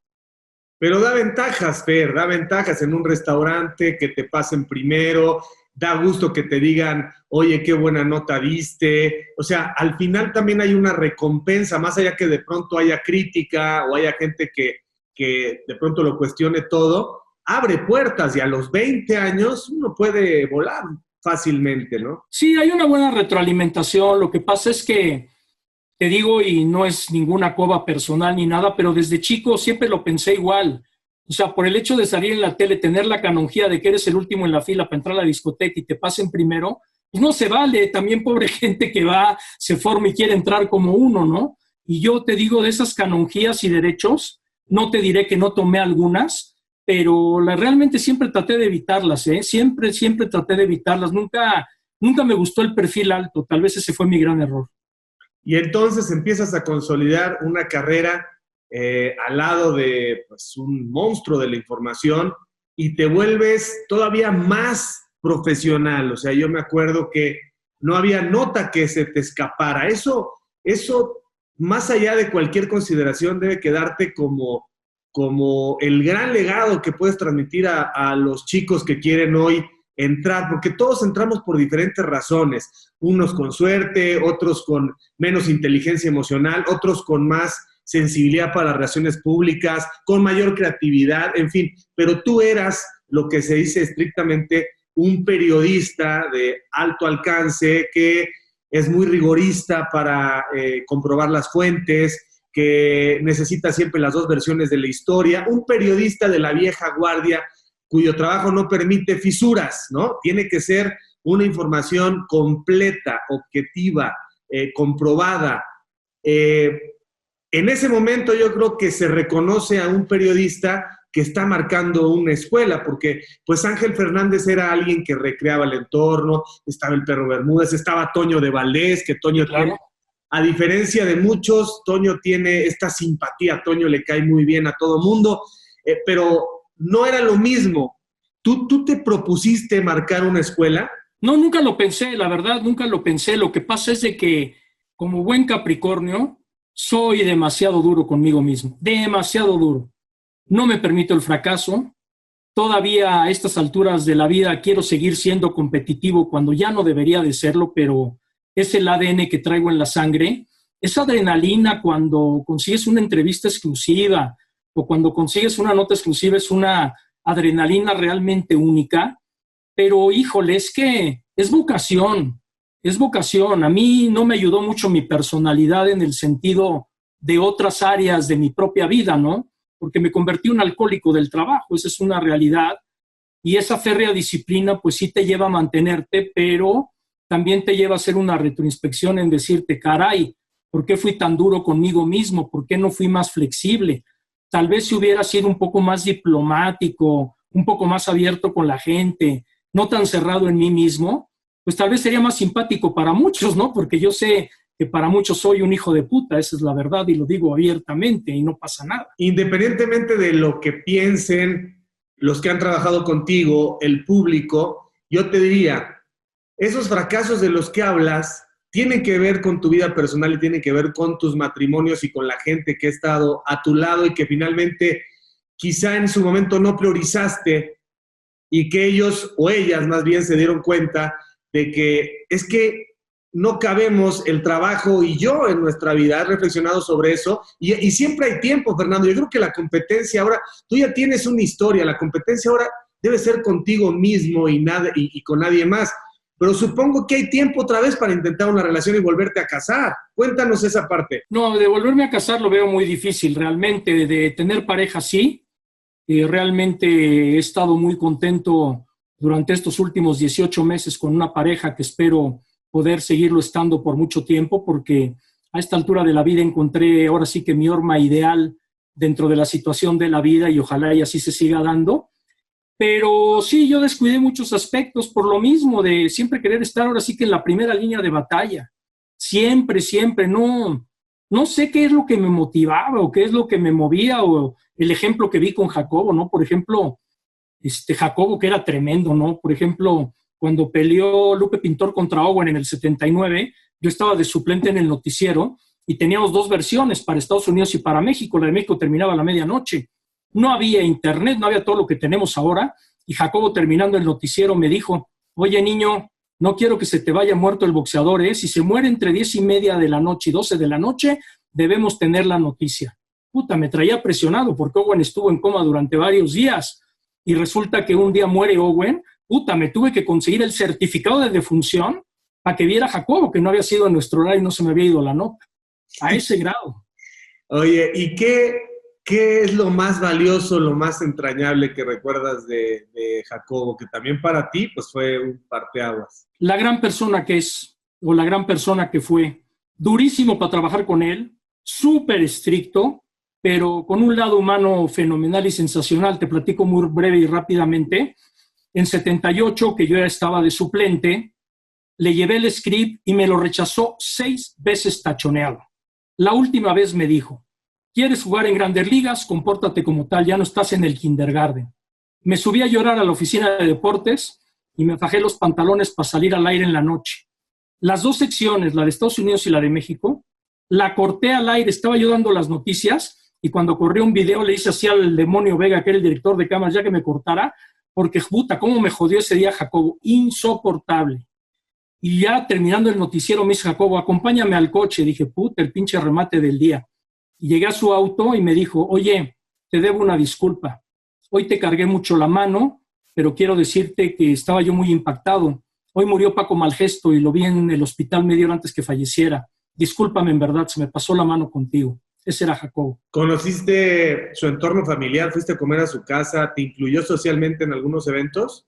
Pero da ventajas, Fer, da ventajas en un restaurante, que te pasen primero, da gusto que te digan, oye, qué buena nota diste. O sea, al final también hay una recompensa, más allá que de pronto haya crítica o haya gente que de pronto lo cuestione todo, abre puertas y a los 20 años uno puede volar fácilmente, ¿no? Sí, hay una buena retroalimentación. Lo que pasa es que, te digo, y no es ninguna coba personal ni nada, pero desde chico siempre lo pensé igual. O sea, por el hecho de salir en la tele, tener la canonjía de que eres el último en la fila para entrar a la discoteca y te pasen primero, pues no se vale. También pobre gente que va, se forma y quiere entrar como uno, ¿no? Y yo te digo, de esas canonjías y derechos, no te diré que no tomé algunas, pero realmente siempre traté de evitarlas, ¿eh? Siempre traté de evitarlas. Nunca me gustó el perfil alto. Tal vez ese fue mi gran error. Y entonces empiezas a consolidar una carrera al lado de pues, un monstruo de la información y te vuelves todavía más profesional. O sea, yo me acuerdo que no había nota que se te escapara. Eso más allá de cualquier consideración, debe quedarte como el gran legado que puedes transmitir a los chicos que quieren hoy entrar, porque todos entramos por diferentes razones, unos con suerte, otros con menos inteligencia emocional, otros con más sensibilidad para las relaciones públicas, con mayor creatividad, en fin, pero tú eras lo que se dice estrictamente un periodista de alto alcance que es muy rigorista para comprobar las fuentes, que necesita siempre las dos versiones de la historia, un periodista de la vieja guardia cuyo trabajo no permite fisuras, ¿no? Tiene que ser una información completa, objetiva, comprobada. En ese momento yo creo que se reconoce a un periodista que está marcando una escuela, porque pues Ángel Fernández era alguien que recreaba el entorno, estaba el Perro Bermúdez, estaba Toño de Valdés, que Toño tiene, a diferencia de muchos, Toño tiene esta simpatía, Toño le cae muy bien a todo mundo, pero no era lo mismo. ¿Tú te propusiste marcar una escuela? No, nunca lo pensé, la verdad, nunca lo pensé. Lo que pasa es de que, como buen Capricornio, soy demasiado duro conmigo mismo, demasiado duro. No me permito el fracaso. Todavía a estas alturas de la vida quiero seguir siendo competitivo cuando ya no debería de serlo, pero es el ADN que traigo en la sangre. Esa adrenalina cuando consigues una entrevista exclusiva o cuando consigues una nota exclusiva es una adrenalina realmente única, pero híjole, es que es vocación. A mí no me ayudó mucho mi personalidad en el sentido de otras áreas de mi propia vida, ¿no? Porque me convertí en un alcohólico del trabajo, esa es una realidad, y esa férrea disciplina pues sí te lleva a mantenerte, pero también te lleva a hacer una retroinspección en decirte, caray, ¿por qué fui tan duro conmigo mismo? ¿Por qué no fui más flexible? Tal vez si hubiera sido un poco más diplomático, un poco más abierto con la gente, no tan cerrado en mí mismo, pues tal vez sería más simpático para muchos, ¿no? Porque yo sé que para muchos soy un hijo de puta, esa es la verdad y lo digo abiertamente y no pasa nada. Independientemente de lo que piensen los que han trabajado contigo, el público, yo te diría, esos fracasos de los que hablas tienen que ver con tu vida personal y tienen que ver con tus matrimonios y con la gente que ha estado a tu lado y que finalmente quizá en su momento no priorizaste y que ellos o ellas más bien se dieron cuenta de que es que no cabemos el trabajo y yo en nuestra vida. He reflexionado sobre eso y siempre hay tiempo, Fernando. Yo creo que la competencia ahora, tú ya tienes una historia, la competencia ahora debe ser contigo mismo y con nadie más. Pero supongo que hay tiempo otra vez para intentar una relación y volverte a casar. Cuéntanos esa parte. No, de volverme a casar lo veo muy difícil, realmente. De tener pareja, sí. Realmente he estado muy contento durante estos últimos 18 meses con una pareja que espero poder seguirlo estando por mucho tiempo, porque a esta altura de la vida encontré ahora sí que mi horma ideal dentro de la situación de la vida y ojalá y así se siga dando. Pero sí, yo descuidé muchos aspectos por lo mismo de siempre querer estar ahora sí que en la primera línea de batalla. Siempre, siempre. No sé qué es lo que me motivaba o qué es lo que me movía o el ejemplo que vi con Jacobo, ¿no? Por ejemplo, Jacobo que era tremendo, ¿no? Por ejemplo, cuando peleó Lupe Pintor contra Owen en el 79, yo estaba de suplente en el noticiero y teníamos dos versiones para Estados Unidos y para México. La de México terminaba a la medianoche. No había internet, no había todo lo que tenemos ahora. Y Jacobo, terminando el noticiero, me dijo, oye, niño, no quiero que se te vaya muerto el boxeador, ¿eh? Si se muere entre 10:30 de la noche y 12 de la noche, debemos tener la noticia. Puta, me traía presionado porque Owen estuvo en coma durante varios días. Y resulta que un día muere Owen. Puta, me tuve que conseguir el certificado de defunción para que viera a Jacobo, que no había sido en nuestro horario y no se me había ido la nota. A ese grado. Oye, ¿y qué es lo más valioso, lo más entrañable que recuerdas de Jacobo, que también para ti pues fue un parteaguas? La gran persona que es, o la gran persona que fue. Durísimo para trabajar con él, súper estricto, pero con un lado humano fenomenal y sensacional. Te platico muy breve y rápidamente. En 78, que yo ya estaba de suplente, le llevé el script y me lo rechazó 6 veces tachoneado. La última vez me dijo, ¿quieres jugar en Grandes Ligas? Compórtate como tal, ya no estás en el kindergarten. Me subí a llorar a la oficina de deportes y me fajé los pantalones para salir al aire en la noche. Las dos secciones, la de Estados Unidos y la de México, la corté al aire, estaba yo dando las noticias y cuando corrió un video le hice así al demonio Vega, que era el director de cámaras, ya que me cortara, porque puta, cómo me jodió ese día Jacobo, insoportable. Y ya terminando el noticiero me dice Jacobo, acompáñame al coche. Dije, puta, el pinche remate del día. Y llegué a su auto y me dijo, oye, te debo una disculpa. Hoy te cargué mucho la mano, pero quiero decirte que estaba yo muy impactado. Hoy murió Paco Malgesto y lo vi en el hospital media hora antes que falleciera. Discúlpame, en verdad, se me pasó la mano contigo. Ese era Jacobo. ¿Conociste su entorno familiar? ¿Fuiste a comer a su casa? ¿Te incluyó socialmente en algunos eventos?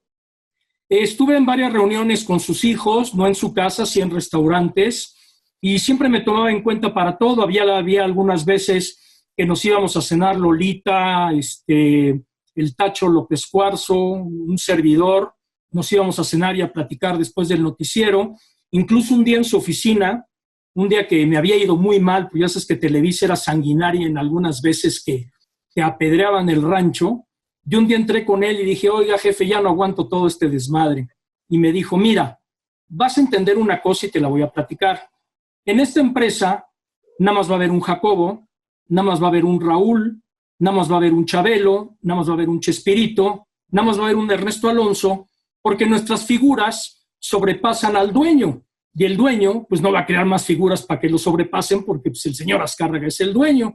Estuve en varias reuniones con sus hijos, no en su casa, sí en restaurantes, y siempre me tomaba en cuenta para todo. Había algunas veces que nos íbamos a cenar Lolita, el Tacho López Cuarzo, un servidor, nos íbamos a cenar y a platicar después del noticiero. Incluso un día en su oficina, un día que me había ido muy mal, pues ya sabes que Televisa era sanguinaria en algunas veces que apedreaban el rancho. Yo un día entré con él y dije, oiga, jefe, ya no aguanto todo este desmadre. Y me dijo, mira, vas a entender una cosa y te la voy a platicar. En esta empresa, nada más va a haber un Jacobo, nada más va a haber un Raúl, nada más va a haber un Chabelo, nada más va a haber un Chespirito, nada más va a haber un Ernesto Alonso, porque nuestras figuras sobrepasan al dueño. Y el dueño, pues no va a crear más figuras para que lo sobrepasen porque pues, el señor Azcárraga es el dueño.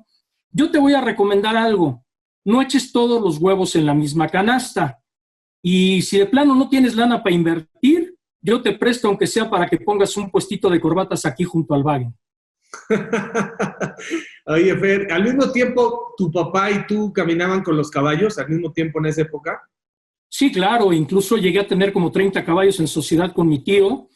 Yo te voy a recomendar algo. No eches todos los huevos en la misma canasta. Y si de plano no tienes lana para invertir, yo te presto aunque sea para que pongas un puestito de corbatas aquí junto al wagon. Oye, Fer, al mismo tiempo, ¿tu papá y tú caminaban con los caballos al mismo tiempo en esa época? Sí, claro. Incluso llegué a tener como 30 caballos en sociedad con mi tío.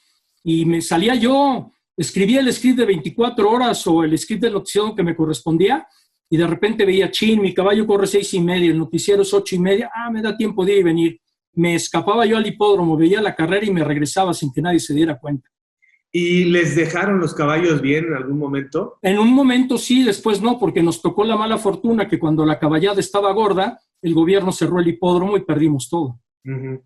y me salía yo, escribía el script de 24 horas o el script de noticiero que me correspondía, y de repente veía, chin, mi caballo corre 6:30, el noticiero es 8:30, me da tiempo de ir y venir. Me escapaba yo al hipódromo, veía la carrera y me regresaba sin que nadie se diera cuenta. ¿Y les dejaron los caballos bien en algún momento? En un momento sí, después no, porque nos tocó la mala fortuna que cuando la caballada estaba gorda, el gobierno cerró el hipódromo y perdimos todo. Uh-huh.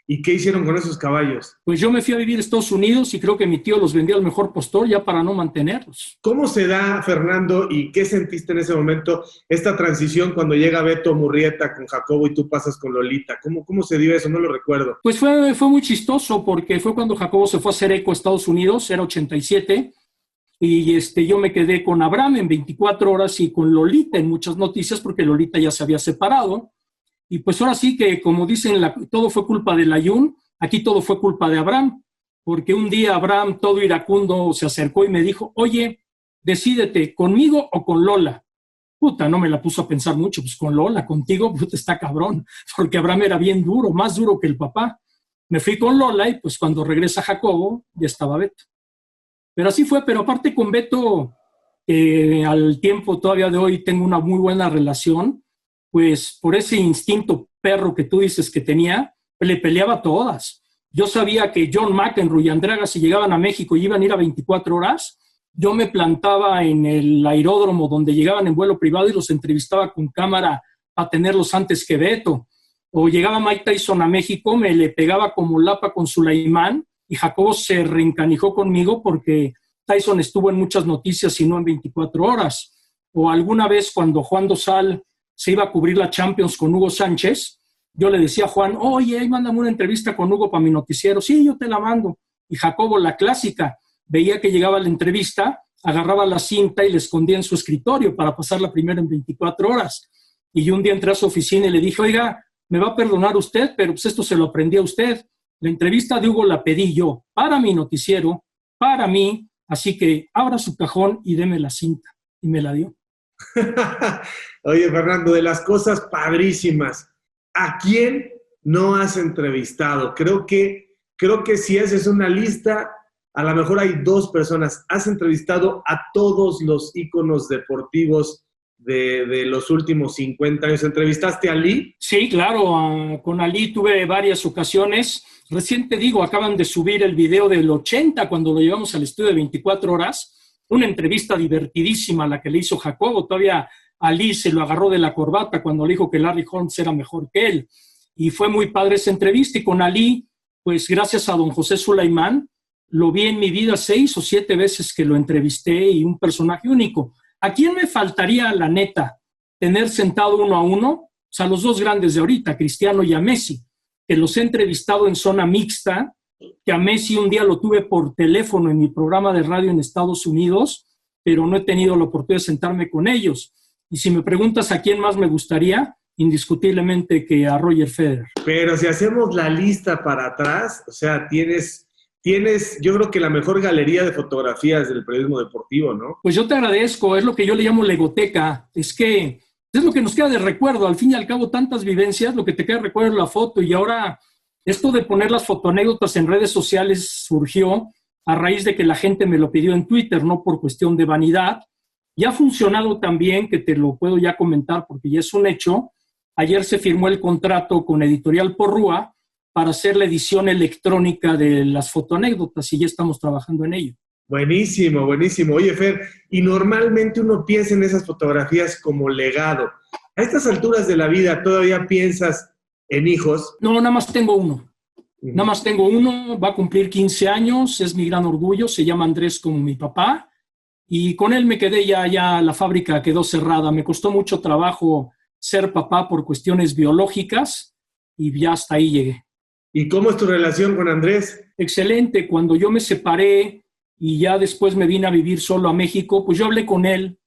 ¿Y qué hicieron con esos caballos? Pues yo me fui a vivir a Estados Unidos y creo que mi tío los vendió al mejor postor ya para no mantenerlos. ¿Cómo se da, Fernando, y qué sentiste en ese momento, esta transición cuando llega Beto Murrieta con Jacobo y tú pasas con Lolita? ¿Cómo se dio eso? No lo recuerdo. Pues fue muy chistoso porque fue cuando Jacobo se fue a hacer eco a Estados Unidos, era 87, y yo me quedé con Abraham en 24 horas y con Lolita en muchas noticias porque Lolita ya se había separado. Y pues ahora sí que, como dicen, todo fue culpa de Layún, aquí todo fue culpa de Abraham, porque un día Abraham, todo iracundo, se acercó y me dijo, oye, decídete, ¿conmigo o con Lola? Puta, no me la puso a pensar mucho, pues con Lola, contigo, puta, está cabrón, porque Abraham era bien duro, más duro que el papá. Me fui con Lola y pues cuando regresa Jacobo, ya estaba Beto. Pero así fue, pero aparte con Beto, al tiempo todavía de hoy tengo una muy buena relación, pues por ese instinto perro que tú dices que tenía, le peleaba a todas. Yo sabía que John McEnroe y André Agassi llegaban a México y iban a ir a 24 horas, yo me plantaba en el aeródromo donde llegaban en vuelo privado y los entrevistaba con cámara para tenerlos antes que Beto. O llegaba Mike Tyson a México, me le pegaba como lapa con Sulaimán y Jacobo se reencanijó conmigo porque Tyson estuvo en muchas noticias y no en 24 horas. O alguna vez cuando Juan Dosal se iba a cubrir la Champions con Hugo Sánchez, yo le decía a Juan, oye, mándame una entrevista con Hugo para mi noticiero. Sí, yo te la mando. Y Jacobo, la clásica, veía que llegaba la entrevista, agarraba la cinta y la escondía en su escritorio para pasarla primero en 24 horas. Y yo un día entré a su oficina y le dije, oiga, me va a perdonar usted, pero pues esto se lo aprendí a usted. La entrevista de Hugo la pedí yo para mi noticiero, para mí, así que abra su cajón y deme la cinta. Y me la dio. Oye, Fernando, de las cosas padrísimas, ¿a quién no has entrevistado? Creo que si haces una lista, a lo mejor hay 2 personas. Has entrevistado a todos los íconos deportivos de los últimos 50 años. ¿Entrevistaste a Ali? Sí, claro, con Ali tuve varias ocasiones. Recién te digo, acaban de subir el video del 80 cuando lo llevamos al estudio de 24 horas. Una entrevista divertidísima la que le hizo Jacobo. Todavía Ali se lo agarró de la corbata cuando le dijo que Larry Holmes era mejor que él. Y fue muy padre esa entrevista. Y con Ali, pues gracias a don José Sulaimán, lo vi en mi vida 6 o 7 veces que lo entrevisté y un personaje único. ¿A quién me faltaría, la neta, tener sentado uno a uno? O sea, los 2 grandes de ahorita, Cristiano y a Messi, que los he entrevistado en zona mixta, que a Messi un día lo tuve por teléfono en mi programa de radio en Estados Unidos, pero no he tenido la oportunidad de sentarme con ellos. Y si me preguntas a quién más me gustaría, indiscutiblemente que a Roger Federer. Pero si hacemos la lista para atrás, o sea, tienes, yo creo que la mejor galería de fotografías del periodismo deportivo, ¿no? Pues yo te agradezco, es lo que yo le llamo legoteca, es que es lo que nos queda de recuerdo, al fin y al cabo tantas vivencias, lo que te queda de recuerdo es la foto, y ahora esto de poner las fotoanécdotas en redes sociales surgió a raíz de que la gente me lo pidió en Twitter, no por cuestión de vanidad, y ha funcionado también, que te lo puedo ya comentar porque ya es un hecho. Ayer se firmó el contrato con Editorial Porrúa para hacer la edición electrónica de las fotoanécdotas y ya estamos trabajando en ello. Buenísimo, buenísimo. Oye, Fer, y normalmente uno piensa en esas fotografías como legado. A estas alturas de la vida, ¿todavía piensas en hijos? No, nada más tengo uno. Nada más tengo uno, va a cumplir 15 años, es mi gran orgullo, se llama Andrés como mi papá, y con él me quedé ya la fábrica quedó cerrada. Me costó mucho trabajo ser papá por cuestiones biológicas y ya hasta ahí llegué. ¿Y cómo es tu relación con Andrés? Excelente. Cuando yo me separé y ya después me vine a vivir solo a México, pues yo hablé con él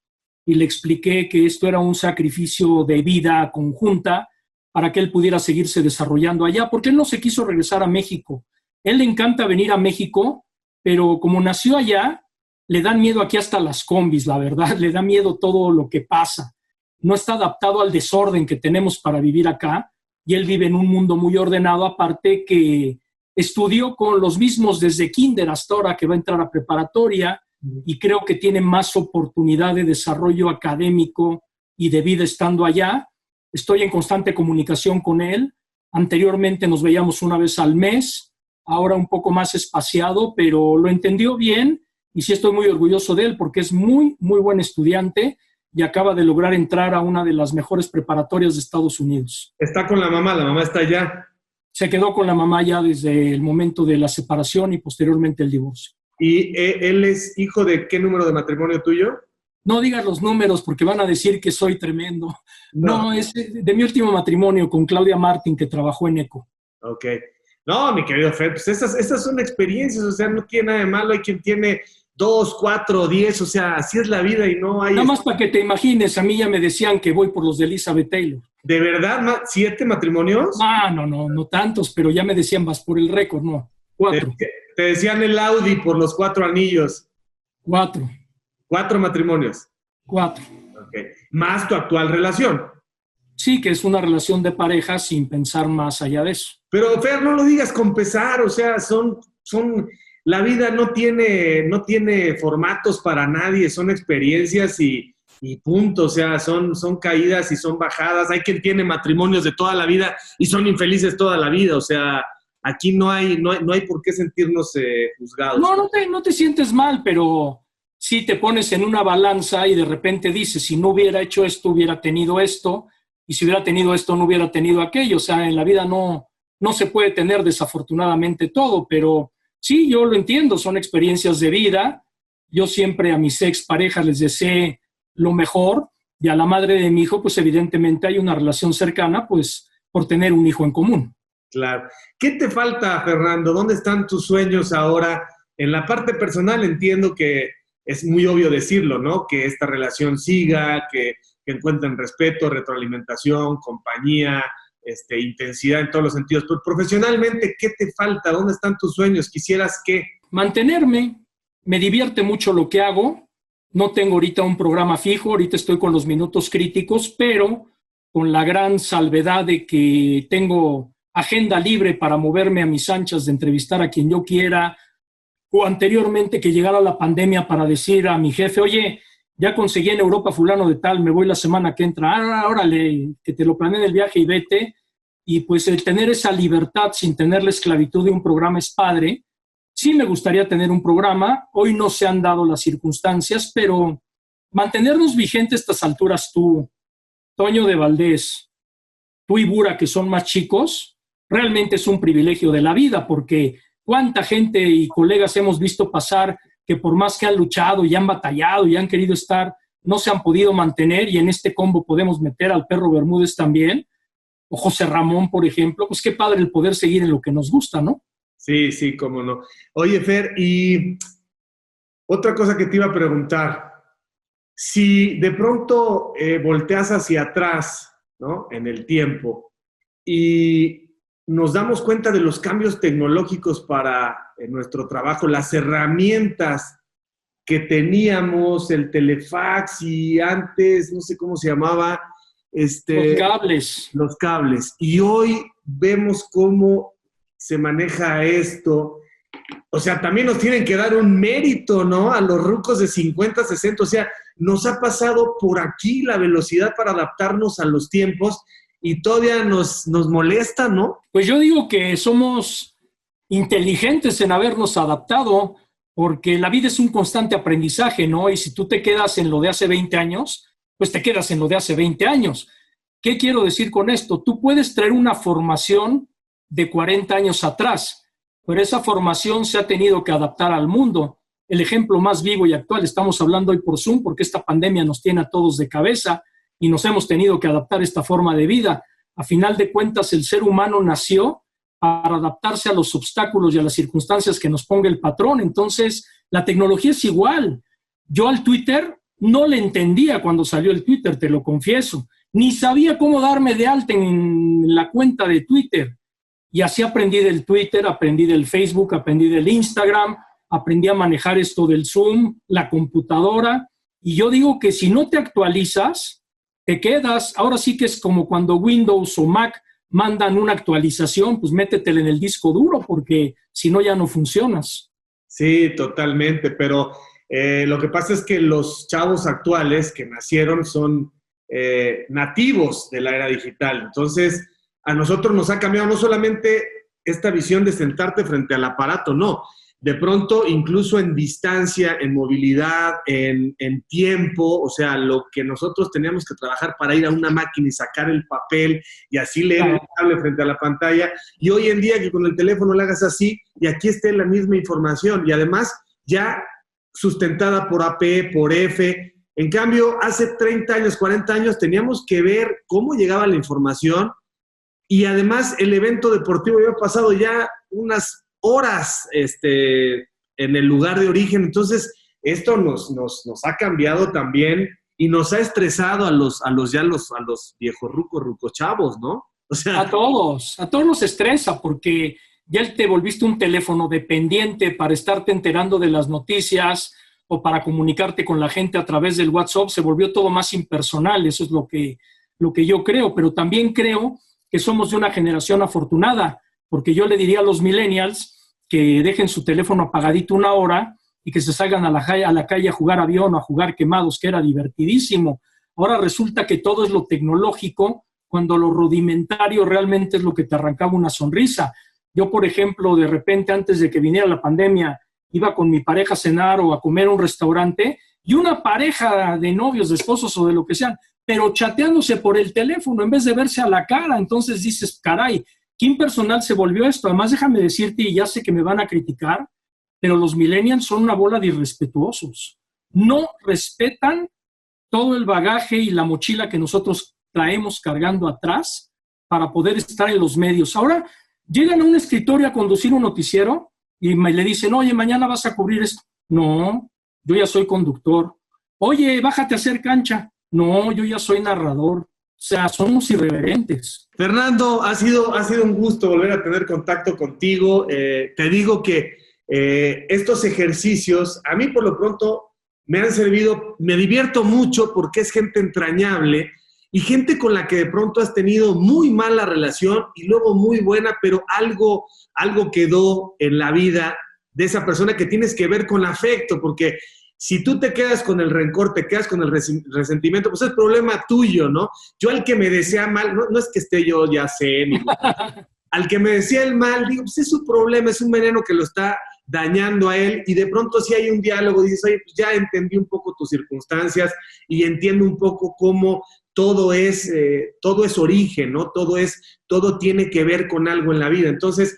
y le expliqué que esto era un sacrificio de vida conjunta para que él pudiera seguirse desarrollando allá, porque él no se quiso regresar a México. Él le encanta venir a México, pero como nació allá, le dan miedo aquí hasta las combis, la verdad, le da miedo todo lo que pasa. No está adaptado al desorden que tenemos para vivir acá, y él vive en un mundo muy ordenado, aparte que estudió con los mismos desde kinder hasta ahora que va a entrar a preparatoria y creo que tiene más oportunidad de desarrollo académico y de vida estando allá. Estoy en constante comunicación con él. Anteriormente nos veíamos una vez al mes, ahora un poco más espaciado, pero lo entendió bien y sí estoy muy orgulloso de él porque es muy, muy buen estudiante y acaba de lograr entrar a una de las mejores preparatorias de Estados Unidos. Está con la mamá está allá. Se quedó con la mamá ya desde el momento de la separación y posteriormente el divorcio. ¿Y él es hijo de qué número de matrimonio tuyo? No digas los números porque van a decir que soy tremendo. No, es de mi último matrimonio con Claudia Martín, que trabajó en ECO. Ok. No, mi querido Fer, pues esas son experiencias, o sea, no tiene nada de malo. Hay quien tiene 2, 4, 10, o sea, así es la vida y no hay... Nada más para que te imagines, a mí ya me decían que voy por los de Elizabeth Taylor. ¿De verdad? ¿7 matrimonios? No tantos, pero ya me decían, vas por el récord, no. 4. Te decían el Audi por los 4 anillos. 4. 4 matrimonios. 4. Ok. Más tu actual relación. Sí, que es una relación de pareja sin pensar más allá de eso. Pero, Fer, no lo digas con pesar, o sea, la vida no tiene formatos para nadie, son experiencias y punto, o sea, son caídas y son bajadas. Hay quien tiene matrimonios de toda la vida y son infelices toda la vida, o sea, aquí no hay por qué sentirnos juzgados. No te sientes mal, pero sí te pones en una balanza y de repente dices, si no hubiera hecho esto, hubiera tenido esto, y si hubiera tenido esto, no hubiera tenido aquello. O sea, en la vida no se puede tener desafortunadamente todo, pero sí, yo lo entiendo, son experiencias de vida. Yo siempre a mis exparejas les deseé lo mejor y a la madre de mi hijo, pues evidentemente hay una relación cercana, pues por tener un hijo en común. Claro. ¿Qué te falta, Fernando? ¿Dónde están tus sueños ahora? En la parte personal entiendo que es muy obvio decirlo, ¿no? Que esta relación siga, que encuentren respeto, retroalimentación, compañía, intensidad en todos los sentidos. Pero profesionalmente, ¿qué te falta? ¿Dónde están tus sueños? ¿Quisieras qué? Mantenerme. Me divierte mucho lo que hago. No tengo ahorita un programa fijo, ahorita estoy con los minutos críticos, pero con la gran salvedad de que tengo agenda libre para moverme a mis anchas de entrevistar a quien yo quiera, o anteriormente que llegara la pandemia para decir a mi jefe, oye, ya conseguí en Europa fulano de tal, me voy la semana que entra, órale, que te lo planeen el viaje y vete. Y pues el tener esa libertad sin tener la esclavitud de un programa es padre. Sí me gustaría tener un programa, hoy no se han dado las circunstancias, pero mantenernos vigentes a estas alturas tú, Toño de Valdés, tú y Bura, que son más chicos, realmente es un privilegio de la vida, porque cuánta gente y colegas hemos visto pasar que por más que han luchado y han batallado y han querido estar, no se han podido mantener, y en este combo podemos meter al Perro Bermúdez también, o José Ramón, por ejemplo. Pues qué padre el poder seguir en lo que nos gusta, ¿no? Sí, cómo no. Oye, Fer, y otra cosa que te iba a preguntar, si de pronto volteas hacia atrás, ¿no? En el tiempo, y nos damos cuenta de los cambios tecnológicos para nuestro trabajo, las herramientas que teníamos, el telefax y antes, no sé cómo se llamaba, los cables. Y hoy vemos cómo se maneja esto. O sea, también nos tienen que dar un mérito, ¿no? A los rucos de 50, 60. O sea, nos ha pasado por aquí la velocidad para adaptarnos a los tiempos y todavía nos molesta, ¿no? Pues yo digo que somos inteligentes en habernos adaptado, porque la vida es un constante aprendizaje, ¿no? Y si tú te quedas en lo de hace 20 años, pues te quedas en lo de hace 20 años. ¿Qué quiero decir con esto? Tú puedes traer una formación de 40 años atrás, pero esa formación se ha tenido que adaptar al mundo. El ejemplo más vivo y actual, estamos hablando hoy por Zoom, porque esta pandemia nos tiene a todos de cabeza y nos hemos tenido que adaptar a esta forma de vida. A final de cuentas, el ser humano nació para adaptarse a los obstáculos y a las circunstancias que nos ponga el patrón. Entonces, la tecnología es igual. Yo al Twitter no le entendía cuando salió el Twitter, te lo confieso. Ni sabía cómo darme de alta en la cuenta de Twitter. Y así aprendí del Twitter, aprendí del Facebook, aprendí del Instagram, aprendí a manejar esto del Zoom, la computadora. Y yo digo que si no te actualizas, te quedas. Ahora sí que es como cuando Windows o Mac mandan una actualización, pues métetela en el disco duro, porque si no ya no funcionas. Sí, totalmente, pero lo que pasa es que los chavos actuales que nacieron son nativos de la era digital. Entonces, a nosotros nos ha cambiado no solamente esta visión de sentarte frente al aparato, no. De pronto, incluso en distancia, en movilidad, en tiempo, o sea, lo que nosotros teníamos que trabajar para ir a una máquina y sacar el papel y así leer el cable frente a la pantalla, y hoy en día que con el teléfono le hagas así y aquí esté la misma información y además ya sustentada por AP, por F. En cambio, hace 30 años, 40 años teníamos que ver cómo llegaba la información y además el evento deportivo había pasado ya unas horas en el lugar de origen. Entonces, esto nos ha cambiado también y nos ha estresado a los viejos rucos chavos, ¿no? O sea, a todos nos estresa porque ya te volviste un teléfono dependiente para estarte enterando de las noticias o para comunicarte con la gente a través del WhatsApp. Se volvió todo más impersonal, eso es lo que yo creo, pero también creo que somos de una generación afortunada, porque yo le diría a los millennials que dejen su teléfono apagadito una hora y que se salgan a la calle a jugar avión o a jugar quemados, que era divertidísimo. Ahora resulta que todo es lo tecnológico, cuando lo rudimentario realmente es lo que te arrancaba una sonrisa. Yo, por ejemplo, de repente, antes de que viniera la pandemia, iba con mi pareja a cenar o a comer a un restaurante y una pareja de novios, de esposos o de lo que sean, pero chateándose por el teléfono en vez de verse a la cara. Entonces dices, caray, qué impersonal se volvió esto. Además, déjame decirte, y ya sé que me van a criticar, pero los millennials son una bola de irrespetuosos. No respetan todo el bagaje y la mochila que nosotros traemos cargando atrás para poder estar en los medios. Ahora llegan a un escritorio a conducir un noticiero y le dicen, oye, mañana vas a cubrir esto. No, yo ya soy conductor. Oye, bájate a hacer cancha. No, yo ya soy narrador. O sea, somos irreverentes. Fernando, ha sido un gusto volver a tener contacto contigo. Te digo que estos ejercicios, a mí por lo pronto me han servido, me divierto mucho porque es gente entrañable y gente con la que de pronto has tenido muy mala relación y luego muy buena, pero algo quedó en la vida de esa persona que tienes que ver con afecto, porque si tú te quedas con el rencor, te quedas con el resentimiento, pues es problema tuyo, ¿no? Yo al que me desea mal, no es que esté yo, ya sé, al que me desea el mal, digo, pues es su problema, es un veneno que lo está dañando a él, y de pronto si hay un diálogo, dices, oye, pues ya entendí un poco tus circunstancias y entiendo un poco cómo todo es origen, ¿no? Todo tiene que ver con algo en la vida. Entonces,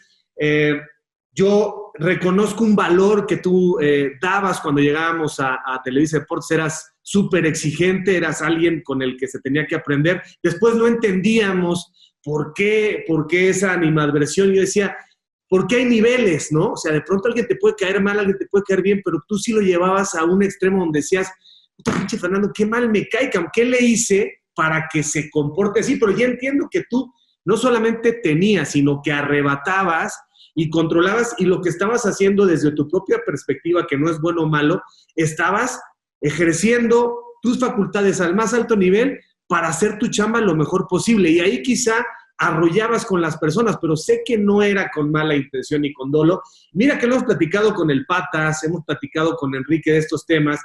yo reconozco un valor que tú dabas cuando llegábamos a Televisa Deportes, eras súper exigente, eras alguien con el que se tenía que aprender. Después no entendíamos por qué esa animadversión. Yo decía, ¿por qué hay niveles, no? O sea, de pronto alguien te puede caer mal, alguien te puede caer bien, pero tú sí lo llevabas a un extremo donde decías, puta pinche Fernando, qué mal me cae, ¿qué le hice para que se comporte así? Pero ya entiendo que tú no solamente tenías, sino que arrebatabas y controlabas, y lo que estabas haciendo desde tu propia perspectiva, que no es bueno o malo, estabas ejerciendo tus facultades al más alto nivel para hacer tu chamba lo mejor posible. Y ahí quizá arrollabas con las personas, pero sé que no era con mala intención ni con dolo. Mira que lo hemos platicado con el Patas, hemos platicado con Enrique de estos temas,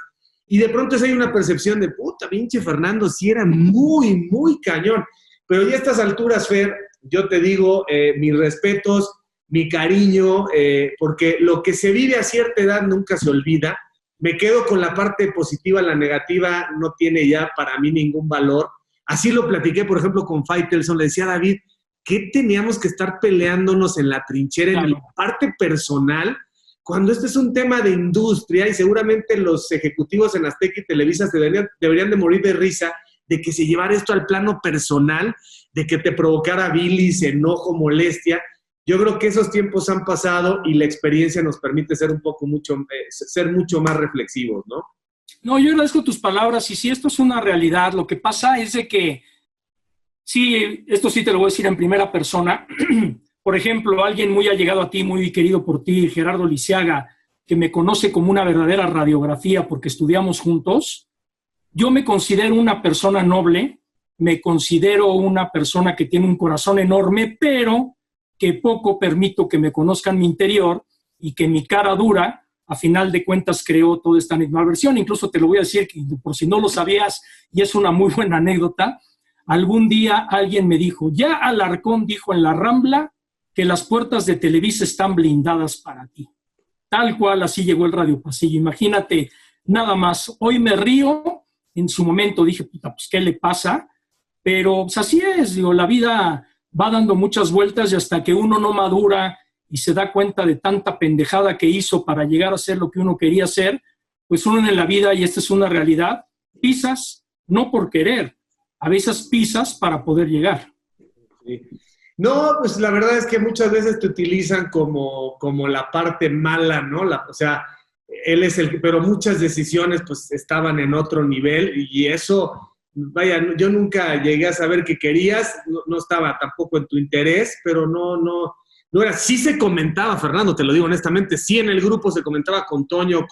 y de pronto hay una percepción de, puta, pinche Fernando, sí era muy, muy cañón. Pero ya a estas alturas, Fer, yo te digo, mis respetos, mi cariño, porque lo que se vive a cierta edad nunca se olvida. Me quedo con la parte positiva, la negativa no tiene ya para mí ningún valor. Así lo platiqué, por ejemplo, con Faitelson. Le decía a David, ¿qué teníamos que estar peleándonos en la trinchera, en la parte personal, cuando este es un tema de industria? Y seguramente los ejecutivos en Azteca y Televisa deberían de morir de risa de que se llevara esto al plano personal, de que te provocara bilis, enojo, molestia. Yo creo que esos tiempos han pasado y la experiencia nos permite ser mucho más reflexivos, ¿no? No, yo agradezco tus palabras, y si esto es una realidad, lo que pasa es de que, sí, esto sí te lo voy a decir en primera persona. Por ejemplo, alguien muy allegado a ti, muy querido por ti, Gerardo Lisiaga, que me conoce como una verdadera radiografía porque estudiamos juntos. Yo me considero una persona noble, me considero una persona que tiene un corazón enorme, pero que poco permito que me conozcan mi interior y que mi cara dura, a final de cuentas, creó toda esta animadversión. Incluso te lo voy a decir, por si no lo sabías, y es una muy buena anécdota. Algún día alguien me dijo, ya Alarcón dijo en la Rambla que las puertas de Televisa están blindadas para ti. Tal cual, así llegó el Radio Pasillo. Imagínate, nada más. Hoy me río, en su momento dije, puta, pues, ¿qué le pasa? Pero pues, así es, digo, la vida va dando muchas vueltas y hasta que uno no madura y se da cuenta de tanta pendejada que hizo para llegar a ser lo que uno quería ser, pues uno en la vida, y esta es una realidad, pisas no por querer, a veces pisas para poder llegar. Sí. No, pues la verdad es que muchas veces te utilizan como la parte mala, ¿no? O sea, él es pero muchas decisiones pues estaban en otro nivel y eso, vaya, yo nunca llegué a saber qué querías, no estaba tampoco en tu interés, pero no era, sí se comentaba, Fernando, te lo digo honestamente, sí en el grupo se comentaba con Toño,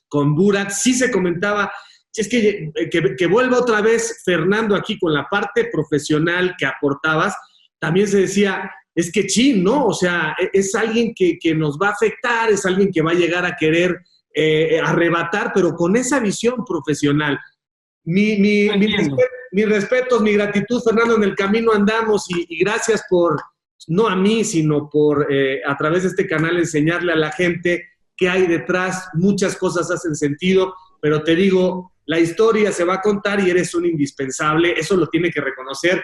con Burak, sí se comentaba. Es que vuelva otra vez Fernando aquí con la parte profesional que aportabas, también se decía, es que chin, ¿no? O sea, es alguien que nos va a afectar, es alguien que va a llegar a querer arrebatar, pero con esa visión profesional. Mis respetos, mi gratitud, Fernando, en el camino andamos y gracias por, no a mí, sino por a través de este canal enseñarle a la gente qué hay detrás. Muchas cosas hacen sentido, pero te digo, la historia se va a contar y eres un indispensable, eso lo tiene que reconocer.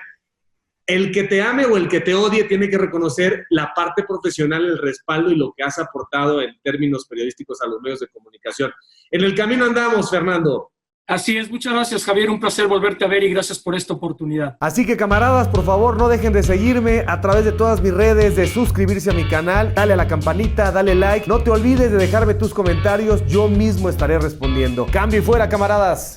El que te ame o el que te odie tiene que reconocer la parte profesional, el respaldo y lo que has aportado en términos periodísticos a los medios de comunicación. En el camino andamos, Fernando. Así es, muchas gracias, Javier, un placer volverte a ver y gracias por esta oportunidad. Así que, camaradas, por favor, no dejen de seguirme a través de todas mis redes, de suscribirse a mi canal, dale a la campanita, dale like, no te olvides de dejarme tus comentarios, yo mismo estaré respondiendo. Cambio y fuera, camaradas.